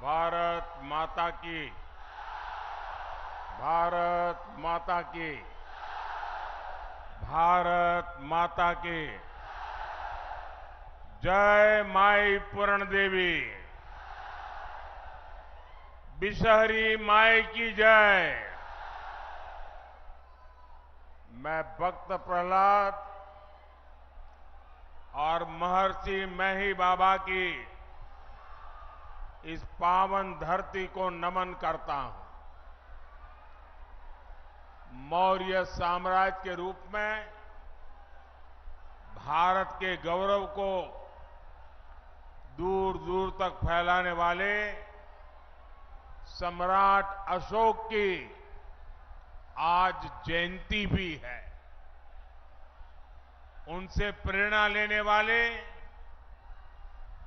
भारत माता की। भारत माता की। भारत माता की। जय माई पूर्ण देवी। बिशहरी माई की जय। मैं भक्त प्रहलाद और महर्षि मेही बाबा की इस पावन धरती को नमन करता हूं। मौर्य साम्राज्य के रूप में भारत के गौरव को दूर दूर तक फैलाने वाले सम्राट अशोक की आज जयंती भी है। उनसे प्रेरणा लेने वाले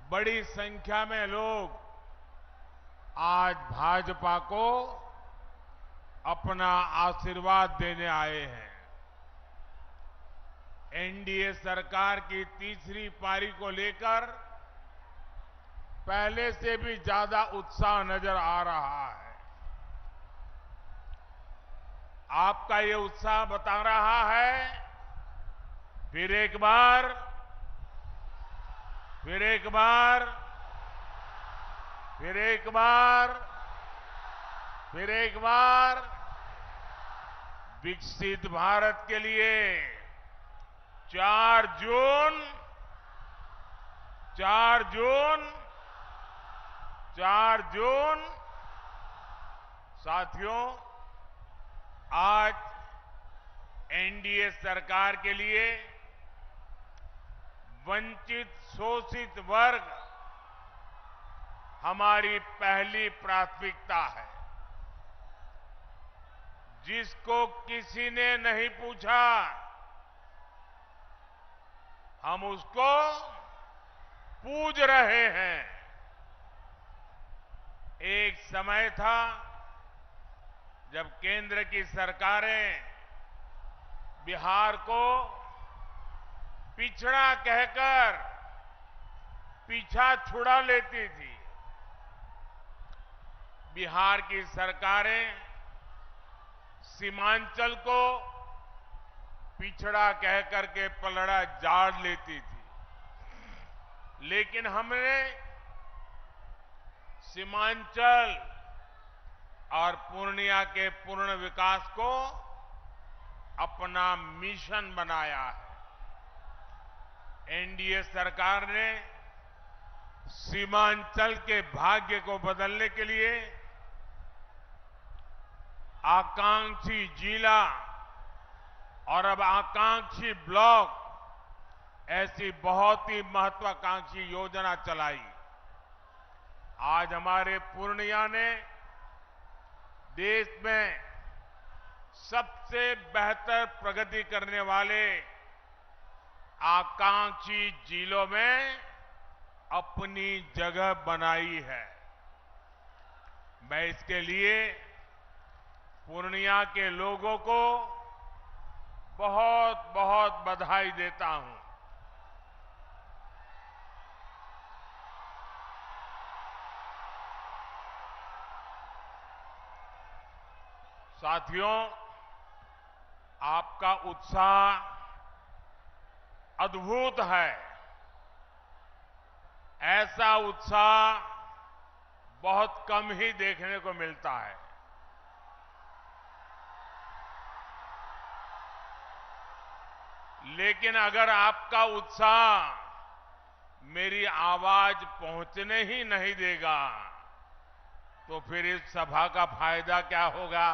बड़ी संख्या में लोग आज भाजपा को अपना आशीर्वाद देने आए हैं। एनडीए सरकार की तीसरी पारी को लेकर पहले से भी ज्यादा उत्साह नजर आ रहा है। आपका ये उत्साह बता रहा है फिर एक बार फिर एक बार फिर एक बार फिर एक बार विकसित भारत के लिए 4 जून 4 जून 4 जून। साथियों, आज एनडीए सरकार के लिए वंचित शोषित वर्ग हमारी पहली प्राथमिकता है। जिसको किसी ने नहीं पूछा हम उसको पूज रहे हैं। एक समय था जब केंद्र की सरकारें बिहार को पिछड़ा कहकर पीछा छुड़ा लेती थी। बिहार की सरकारें सीमांचल को पिछड़ा कहकर के पलड़ा झाड़ लेती थी। लेकिन हमने सीमांचल और पूर्णिया के पूर्ण विकास को अपना मिशन बनाया है। एनडीए सरकार ने सीमांचल के भाग्य को बदलने के लिए आकांक्षी जिला और अब आकांक्षी ब्लॉक ऐसी बहुत ही महत्वाकांक्षी योजना चलाई। आज हमारे पूर्णिया ने देश में सबसे बेहतर प्रगति करने वाले आकांक्षी जिलों में अपनी जगह बनाई है। मैं इसके लिए पूर्णिया के लोगों को बहुत बहुत बधाई देता हूं। साथियों, आपका उत्साह अद्भुत है। ऐसा उत्साह बहुत कम ही देखने को मिलता है। लेकिन अगर आपका उत्साह मेरी आवाज पहुंचने ही नहीं देगा तो फिर इस सभा का फायदा क्या होगा।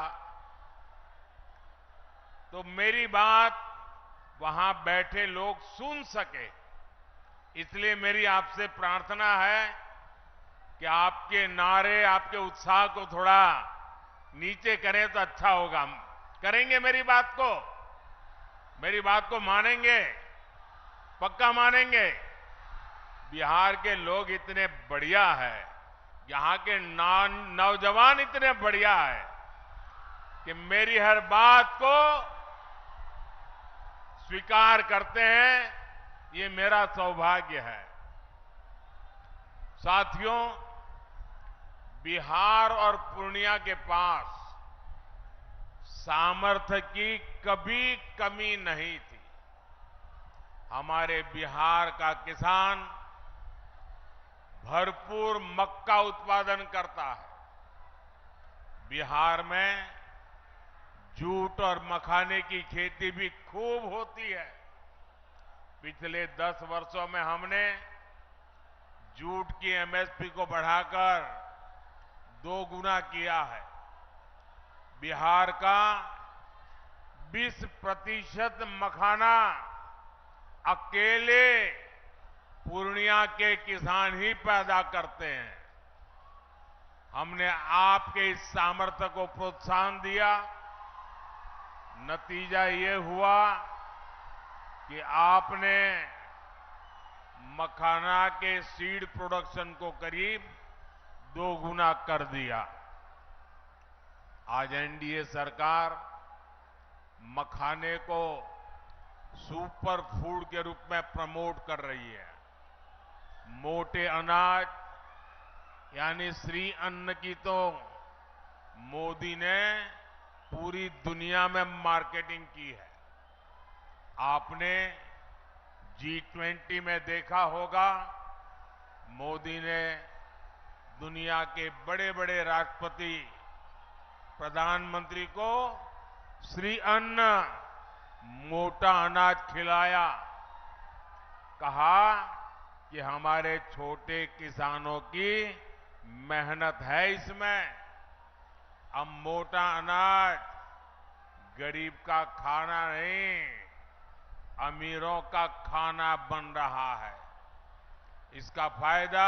तो मेरी बात वहां बैठे लोग सुन सके, इसलिए मेरी आपसे प्रार्थना है कि आपके नारे, आपके उत्साह को थोड़ा नीचे करें तो अच्छा होगा। करेंगे मेरी बात को? मेरी बात को मानेंगे? पक्का मानेंगे? बिहार के लोग इतने बढ़िया हैं, यहां के नौजवान इतने बढ़िया है कि मेरी हर बात को स्वीकार करते हैं। ये मेरा सौभाग्य है। साथियों, बिहार और पूर्णिया के पास सामर्थ्य की कभी कमी नहीं थी। हमारे बिहार का किसान भरपूर मक्का उत्पादन करता है। बिहार में जूट और मखाने की खेती भी खूब होती है। पिछले 10 वर्षों में हमने जूट की एमएसपी को बढ़ाकर 2 गुना किया है। बिहार का 20% मखाना अकेले पूर्णिया के किसान ही पैदा करते हैं। हमने आपके इस सामर्थ्य को प्रोत्साहन दिया। नतीजा ये हुआ कि आपने मखाना के सीड प्रोडक्शन को करीब 2 गुना कर दिया। आज एनडीए सरकार मखाने को सुपर फूड के रूप में प्रमोट कर रही है। मोटे अनाज यानी श्री अन्न की तो मोदी ने पूरी दुनिया में मार्केटिंग की है। आपने G20 में देखा होगा, मोदी ने दुनिया के बड़े बड़े राष्ट्रपति, प्रधानमंत्री को श्री अन्न मोटा अनाज खिलाया। कहा कि हमारे छोटे किसानों की मेहनत है इसमें। अब मोटा अनाज गरीब का खाना नहीं, अमीरों का खाना बन रहा है। इसका फायदा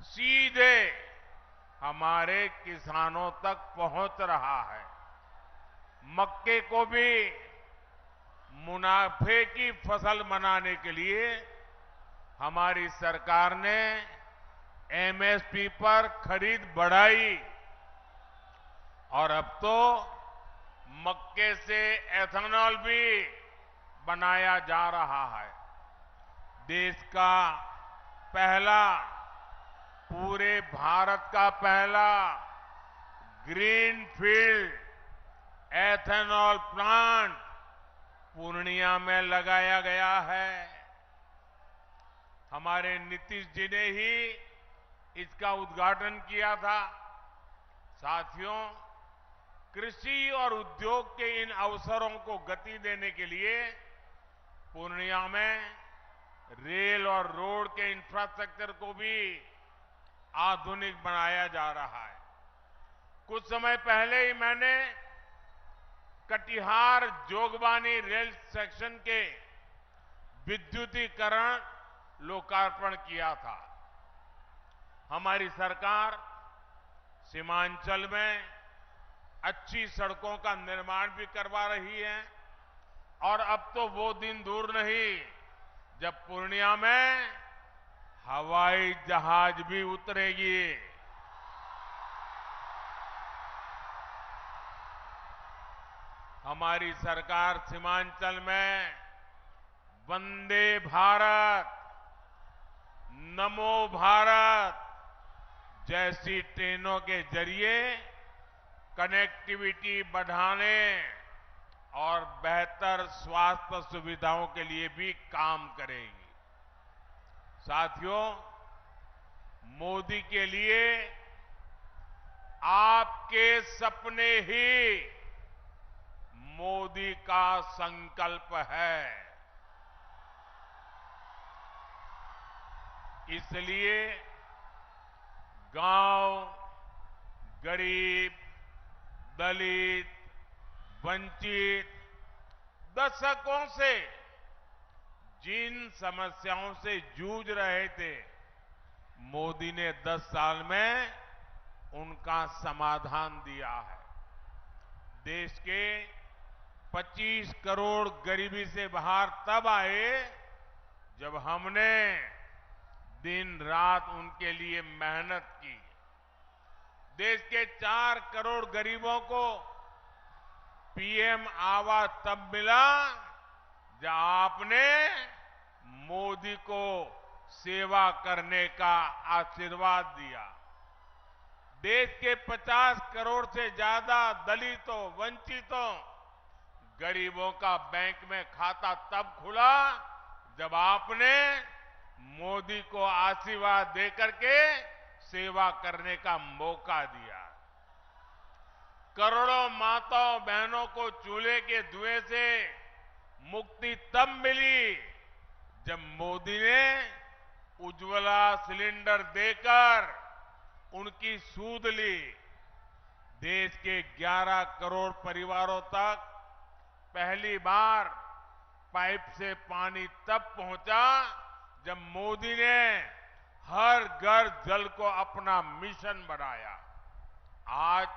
सीधे हमारे किसानों तक पहुंच रहा है। मक्के को भी मुनाफे की फसल बनाने के लिए हमारी सरकार ने एमएसपी पर खरीद बढ़ाई और अब तो मक्के से एथेनॉल भी बनाया जा रहा है। देश का पहला, पूरे भारत का पहला ग्रीनफील्ड एथेनॉल प्लांट पूर्णिया में लगाया गया है। हमारे नीतीश जी ने ही इसका उद्घाटन किया था। साथियों, कृषि और उद्योग के इन अवसरों को गति देने के लिए पूर्णिया में रेल और रोड के इंफ्रास्ट्रक्चर को भी आधुनिक बनाया जा रहा है। कुछ समय पहले ही मैंने कटिहार जोगबानी रेल सेक्शन के विद्युतीकरण लोकार्पण किया था। हमारी सरकार सीमांचल में अच्छी सड़कों का निर्माण भी करवा रही है और अब तो वो दिन दूर नहीं जब पूर्णिया में हवाई जहाज भी उतरेगी। हमारी सरकार सीमांचल में वंदे भारत, नमो भारत जैसी ट्रेनों के जरिए कनेक्टिविटी बढ़ाने और बेहतर स्वास्थ्य सुविधाओं के लिए भी काम करेगी। साथियों, मोदी के लिए आपके सपने ही मोदी का संकल्प है। इसलिए गांव, गरीब, दलित, वंचित दशकों से जिन समस्याओं से जूझ रहे थे, मोदी ने 10 साल में उनका समाधान दिया है। देश के 25 करोड़ गरीबी से बाहर तब आए जब हमने दिन रात उनके लिए मेहनत की। देश के 4 करोड़ गरीबों को पीएम आवास तब मिला जब आपने मोदी को सेवा करने का आशीर्वाद दिया। देश के 50 करोड़ से ज्यादा दलितों, वंचितों, गरीबों का बैंक में खाता तब खुला जब आपने मोदी को आशीर्वाद देकर के सेवा करने का मौका दिया। करोड़ों माताओं बहनों को चूल्हे के धुएं से मुक्ति तब मिली जब मोदी ने उज्ज्वला सिलेंडर देकर उनकी सूद ली। देश के 11 करोड़ परिवारों तक पहली बार पाइप से पानी तब पहुंचा जब मोदी ने हर घर जल को अपना मिशन बनाया। आज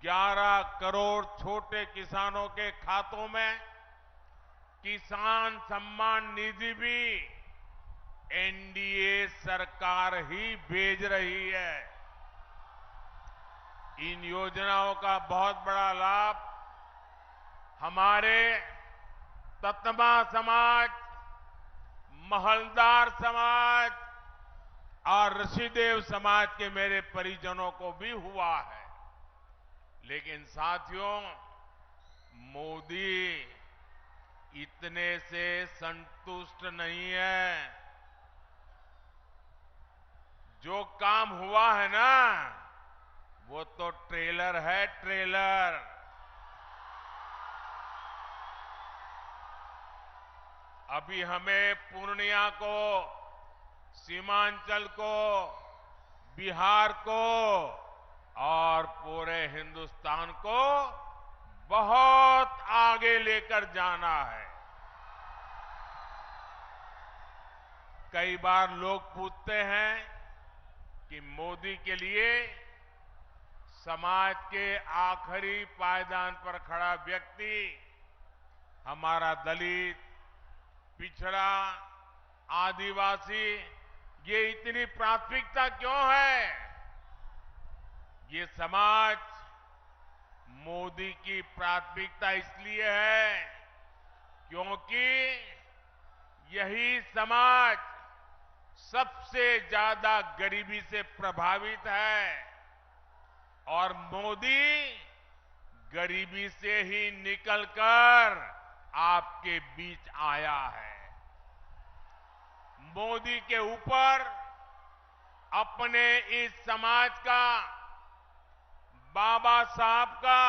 11 करोड़ छोटे किसानों के खातों में किसान सम्मान निधि भी एनडीए सरकार ही भेज रही है। इन योजनाओं का बहुत बड़ा लाभ हमारे ततमा समाज, महलदार समाज और ऋषिदेव समाज के मेरे परिजनों को भी हुआ है। लेकिन साथियों, मोदी इतने से संतुष्ट नहीं है। जो काम हुआ है ना, वो तो ट्रेलर है, ट्रेलर। अभी हमें पूर्णिया को, सीमांचल को, बिहार को और पूरे हिंदुस्तान को बहुत आगे लेकर जाना है। कई बार लोग पूछते हैं कि मोदी के लिए समाज के आखिरी पायदान पर खड़ा व्यक्ति, हमारा दलित, पिछड़ा, आदिवासी, ये इतनी प्राथमिकता क्यों है? ये समाज मोदी की प्राथमिकता इसलिए है क्योंकि यही समाज सबसे ज्यादा गरीबी से प्रभावित है और मोदी गरीबी से ही निकलकर आपके बीच आया है। मोदी के ऊपर अपने इस समाज का, बाबा साहब का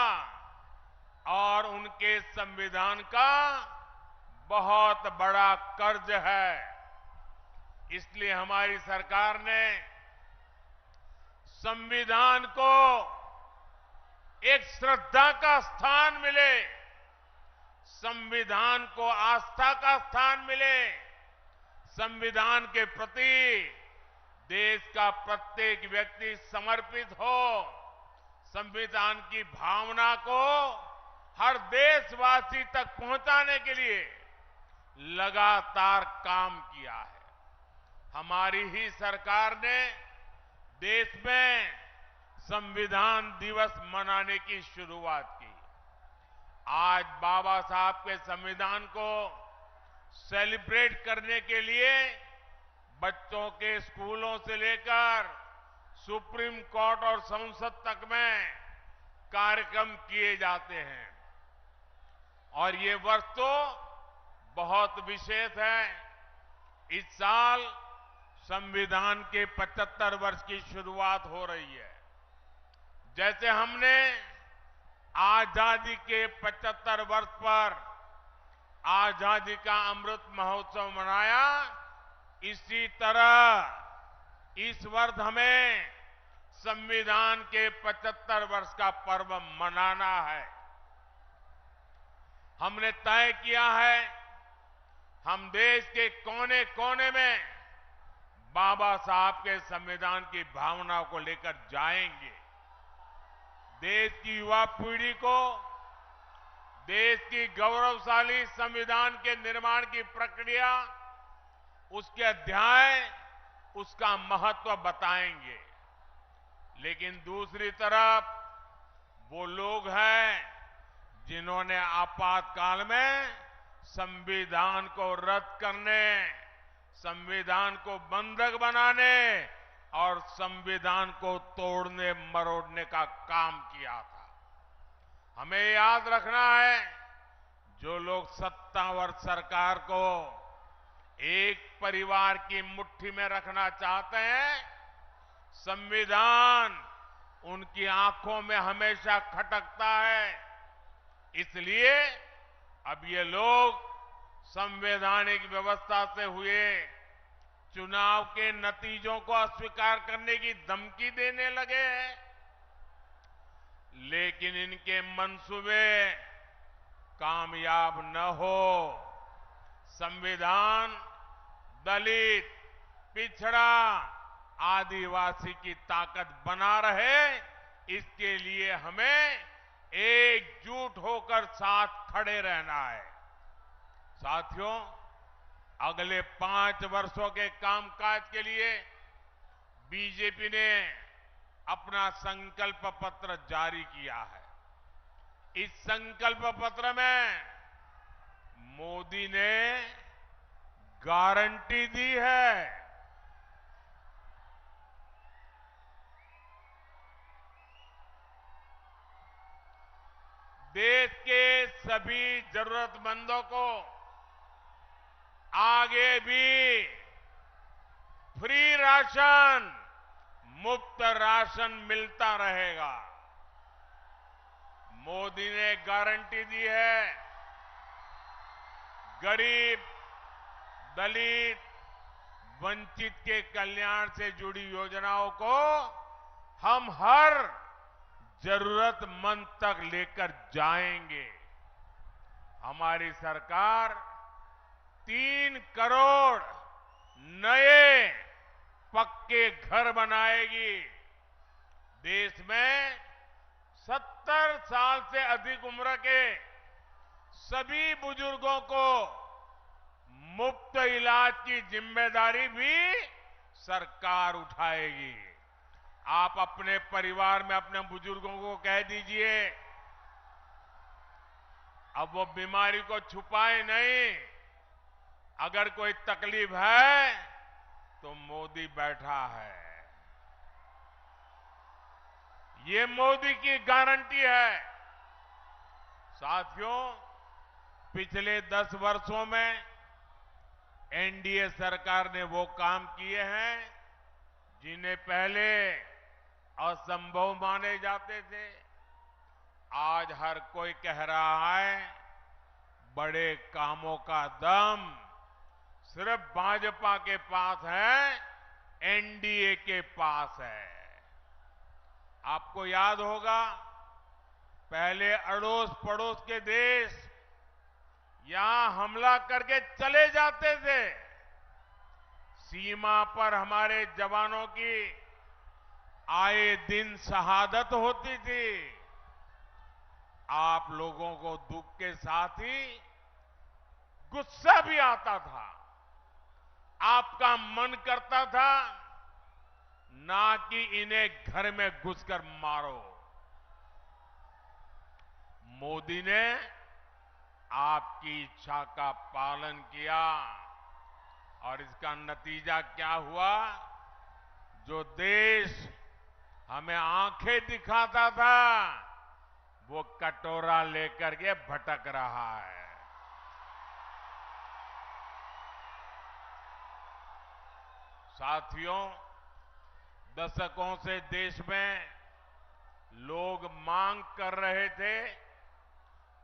और उनके संविधान का बहुत बड़ा कर्ज है। इसलिए हमारी सरकार ने संविधान को एक श्रद्धा का स्थान मिले, संविधान को आस्था का स्थान मिले, संविधान के प्रति देश का प्रत्येक व्यक्ति समर्पित हो, संविधान की भावना को हर देशवासी तक पहुंचाने के लिए लगातार काम किया है। हमारी ही सरकार ने देश में संविधान दिवस मनाने की शुरुआत की। आज बाबा साहब के संविधान को सेलिब्रेट करने के लिए बच्चों के स्कूलों से लेकर सुप्रीम कोर्ट और संसद तक में कार्यक्रम किए जाते हैं और ये वर्ष तो बहुत विशेष है। इस साल संविधान के 75 वर्ष की शुरुआत हो रही है। जैसे हमने आजादी के 75 वर्ष पर आजादी का अमृत महोत्सव मनाया, इसी तरह इस वर्ष हमें संविधान के 75 वर्ष का पर्व मनाना है। हमने तय किया है, हम देश के कोने कोने में बाबा साहब के संविधान की भावनाओं को लेकर जाएंगे। देश की युवा पीढ़ी को देश की गौरवशाली संविधान के निर्माण की प्रक्रिया, उसके अध्याय, उसका महत्व बताएंगे। लेकिन दूसरी तरफ वो लोग हैं जिन्होंने आपातकाल में संविधान को रद्द करने, संविधान को बंधक बनाने और संविधान को तोड़ने मरोड़ने का काम किया था। हमें याद रखना है, जो लोग सत्तावर सरकार को एक परिवार की मुट्ठी में रखना चाहते हैं, संविधान उनकी आंखों में हमेशा खटकता है। इसलिए अब ये लोग संवैधानिक व्यवस्था से हुए चुनाव के नतीजों को अस्वीकार करने की धमकी देने लगे हैं। लेकिन इनके मंसूबे कामयाब न हो, संविधान दलित, पिछड़ा, आदिवासी की ताकत बना रहे, इसके लिए हमें एकजुट होकर साथ खड़े रहना है। साथियों, अगले 5 वर्षों के कामकाज के लिए बीजेपी ने अपना संकल्प पत्र जारी किया है। इस संकल्प पत्र में मोदी ने गारंटी दी है, देश के सभी जरूरतमंदों को आगे भी फ्री राशन, मुफ्त राशन मिलता रहेगा। मोदी ने गारंटी दी है, गरीब, दलित, वंचित के कल्याण से जुड़ी योजनाओं को हम हर जरूरतमंद तक लेकर जाएंगे। हमारी सरकार 3 करोड़ नए पक्के घर बनाएगी। देश में 70 साल से अधिक उम्र के सभी बुजुर्गों को मुफ्त इलाज की जिम्मेदारी भी सरकार उठाएगी। आप अपने परिवार में अपने बुजुर्गों को कह दीजिए, अब वो बीमारी को छुपाए नहीं। अगर कोई तकलीफ है तो मोदी बैठा है। ये मोदी की गारंटी है। साथियों, पिछले 10 वर्षों में एनडीए सरकार ने वो काम किए हैं जिन्हें पहले असंभव माने जाते थे। आज हर कोई कह रहा है, बड़े कामों का दम सिर्फ भाजपा के पास है, एनडीए के पास है। आपको याद होगा, पहले अड़ोस पड़ोस के देश यहां हमला करके चले जाते थे। सीमा पर हमारे जवानों की आए दिन शहादत होती थी। आप लोगों को दुख के साथ ही गुस्सा भी आता था। आपका मन करता था ना कि इन्हें घर में घुसकर मारो। मोदी ने आपकी इच्छा का पालन किया और इसका नतीजा क्या हुआ? जो देश हमें आंखें दिखाता था, वो कटोरा लेकर के भटक रहा है। साथियों, दशकों से देश में लोग मांग कर रहे थे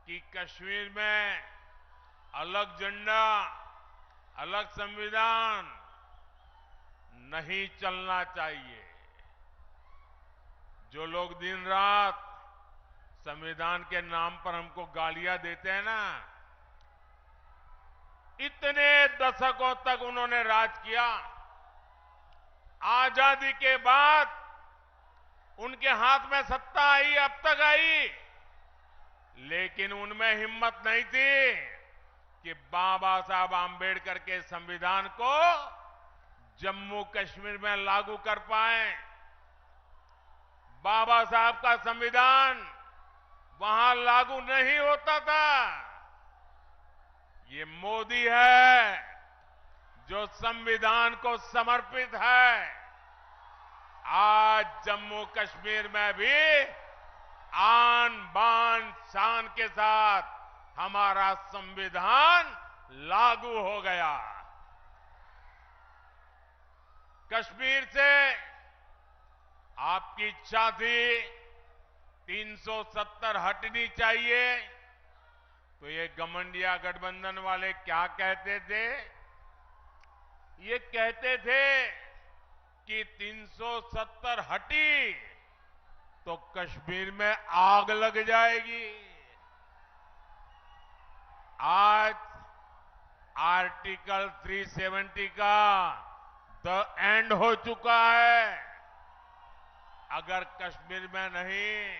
कि कश्मीर में अलग झंडा, अलग संविधान नहीं चलना चाहिए। जो लोग दिन रात संविधान के नाम पर हमको गालियां देते हैं ना, इतने दशकों तक उन्होंने राज किया। आजादी के बाद उनके हाथ में सत्ता आई, अब तक आई, लेकिन उनमें हिम्मत नहीं थी कि बाबा साहब आंबेडकर के संविधान को जम्मू कश्मीर में लागू कर पाए। बाबा साहब का संविधान वहां लागू नहीं होता था। ये मोदी है जो संविधान को समर्पित है, आज जम्मू कश्मीर में भी आन बान शान के साथ हमारा संविधान लागू हो गया। कश्मीर से आपकी इच्छा थी 370 हटनी चाहिए, तो ये घमंडिया गठबंधन वाले क्या कहते थे? ये कहते थे कि 370 हटी तो कश्मीर में आग लग जाएगी। आज आर्टिकल 370 का द एंड हो चुका है। अगर कश्मीर में नहीं,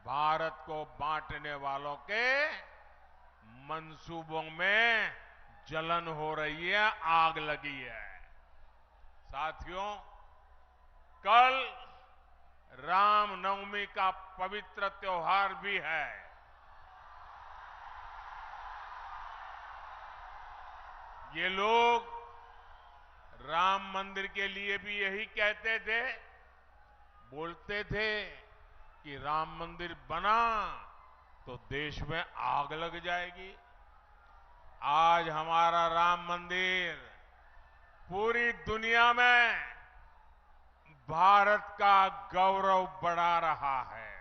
भारत को बांटने वालों के मंसूबों में जलन हो रही है, आग लगी है। साथियों, कल रामनवमी का पवित्र त्योहार भी है। ये लोग राम मंदिर के लिए भी यही कहते थे, बोलते थे कि राम मंदिर बना तो देश में आग लग जाएगी। आज हमारा राम मंदिर पूरी दुनिया में भारत का गौरव बढ़ा रहा है।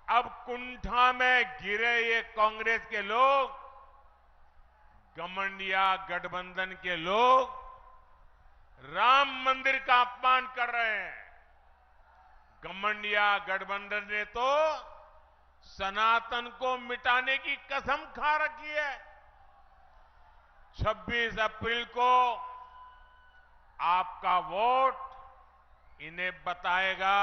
अब कुंठा में गिरे ये कांग्रेस के लोग, घमंडिया गठबंधन के लोग राम मंदिर का अपमान कर रहे हैं। घमंडिया गठबंधन ने तो सनातन को मिटाने की कसम खा रखी है। 26 अप्रैल को आपका वोट इन्हें बताएगा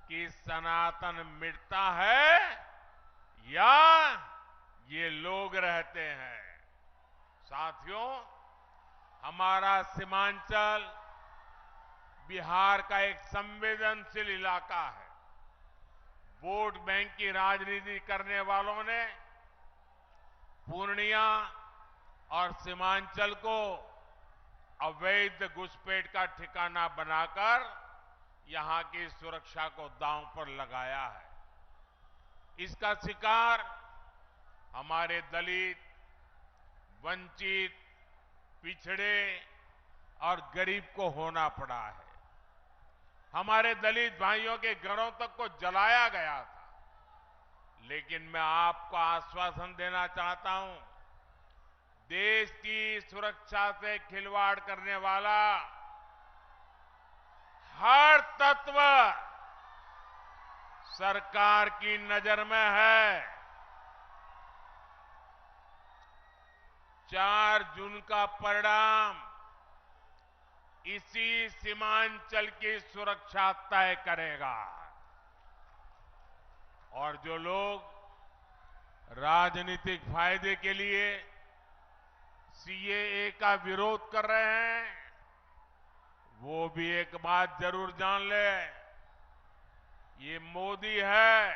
कि सनातन मिटता है या ये लोग रहते हैं। साथियों, हमारा सीमांचल बिहार का एक संवेदनशील इलाका है। वोट बैंक की राजनीति करने वालों ने पूर्णिया और सीमांचल को अवैध घुसपैठ का ठिकाना बनाकर यहां की सुरक्षा को दांव पर लगाया है। इसका शिकार हमारे दलित, वंचित, पिछड़े और गरीब को होना पड़ा है। हमारे दलित भाइयों के घरों तक को जलाया गया था। लेकिन मैं आपको आश्वासन देना चाहता हूं, देश की सुरक्षा से खिलवाड़ करने वाला हर तत्व सरकार की नजर में है। 4 जून का परिणाम इसी सीमांचल की सुरक्षा तय करेगा। और जो लोग राजनीतिक फायदे के लिए सीएए का विरोध कर रहे हैं, वो भी एक बात जरूर जान ले, ये मोदी है,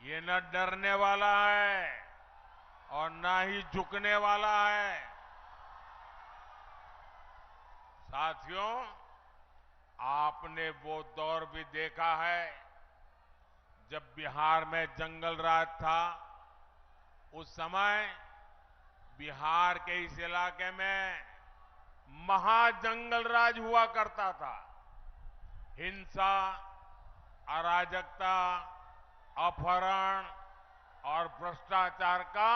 ये न डरने वाला है और ना ही झुकने वाला है। साथियों, आपने वो दौर भी देखा है जब बिहार में जंगल राज था। उस समय बिहार के इस इलाके में महाजंगल राज हुआ करता था। हिंसा, अराजकता, अपहरण और भ्रष्टाचार का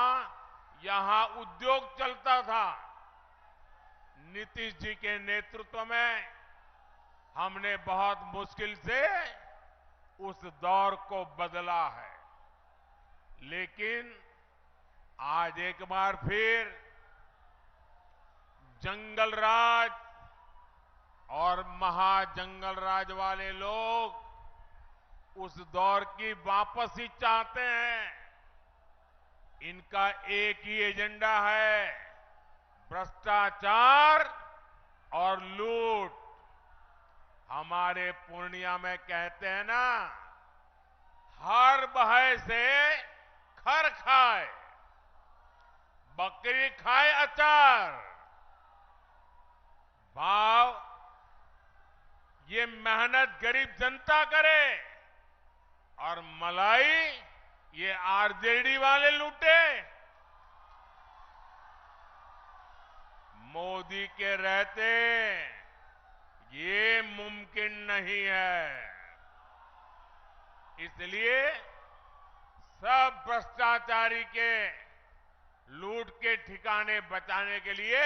यहां उद्योग चलता था। नीतीश जी के नेतृत्व में हमने बहुत मुश्किल से उस दौर को बदला है। लेकिन आज एक बार फिर जंगल राज और महाजंगल राज वाले लोग उस दौर की वापसी चाहते हैं। इनका एक ही एजेंडा है, भ्रष्टाचार और लूट। हमारे पूर्णिया में कहते हैं ना, हर बहे से खर खाए। बकरी खाए अचार, भाव ये मेहनत गरीब जनता करे और मलाई ये आरजेडी वाले लूटे। मोदी के रहते ये मुमकिन नहीं है। इसलिए सब भ्रष्टाचारी के लूट के ठिकाने बचाने के लिए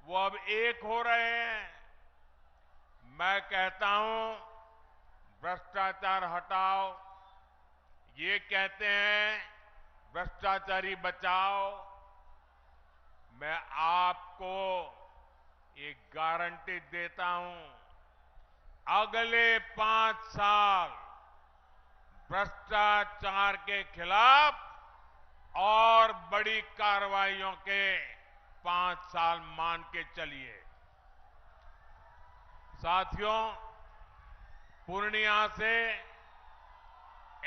वो अब एक हो रहे हैं। मैं कहता हूं भ्रष्टाचार हटाओ, ये कहते हैं भ्रष्टाचारी बचाओ। मैं आपको एक गारंटी देता हूं, अगले 5 साल भ्रष्टाचार के खिलाफ और बड़ी कार्रवाइयों के 5 साल मान के चलिए। साथियों, पूर्णिया से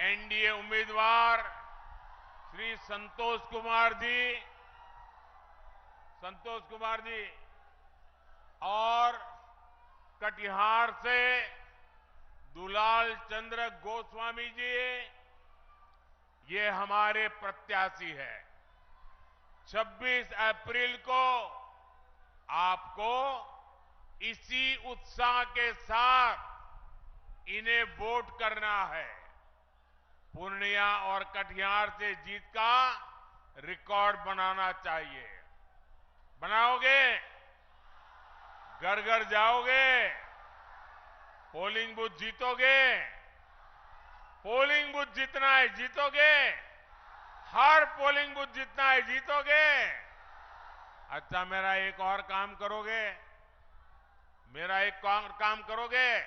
एनडीए उम्मीदवार श्री संतोष कुमार जी और कटिहार से दुलाल चंद्र गोस्वामी जी ये हमारे प्रत्याशी है। 26 अप्रैल को आपको इसी उत्साह के साथ इन्हें वोट करना है। पूर्णिया और कटिहार से जीत का रिकॉर्ड बनाना चाहिए। बनाओगे? घर घर जाओगे? पोलिंग बूथ जीतोगे? पोलिंग बूथ जीतना है, जीतोगे? हर पोलिंग बूथ जीतना है, जीतोगे? अच्छा, मेरा एक और काम करोगे? मेरा एक काम करोगे?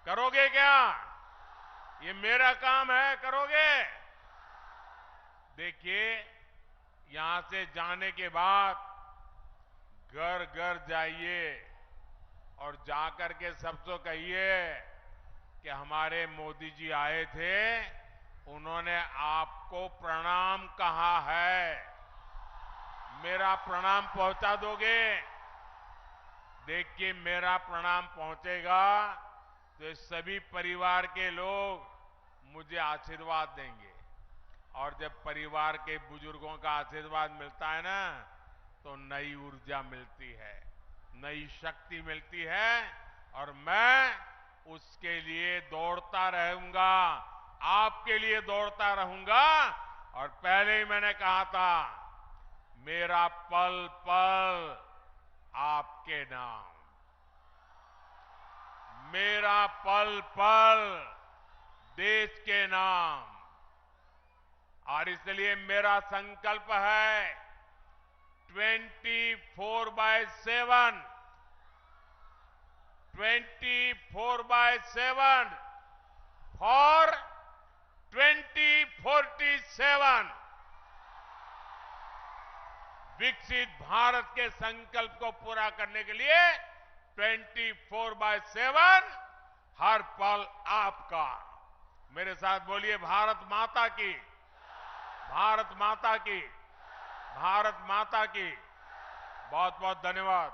करोगे क्या? ये मेरा काम है, करोगे? देखिए, यहां से जाने के बाद घर घर जाइए और जाकर के सबसे कहिए कि हमारे मोदी जी आए थे, उन्होंने आपको प्रणाम कहा है। मेरा प्रणाम पहुंचा दोगे? देखिए, मेरा प्रणाम पहुंचेगा तो सभी परिवार के लोग मुझे आशीर्वाद देंगे। और जब परिवार के बुजुर्गों का आशीर्वाद मिलता है ना, तो नई ऊर्जा मिलती है, नई शक्ति मिलती है और मैं उसके लिए दौड़ता रहूंगा, आपके लिए दौड़ता रहूंगा। और पहले ही मैंने कहा था, मेरा पल पल आपके नाम, मेरा पल पल देश के नाम। और इसलिए मेरा संकल्प है 24/7 फॉर 2047 विकसित भारत के संकल्प को पूरा करने के लिए 24/7 हर पल आपका। मेरे साथ बोलिए, भारत माता की, भारत माता की, भारत माता की। बहुत बहुत धन्यवाद।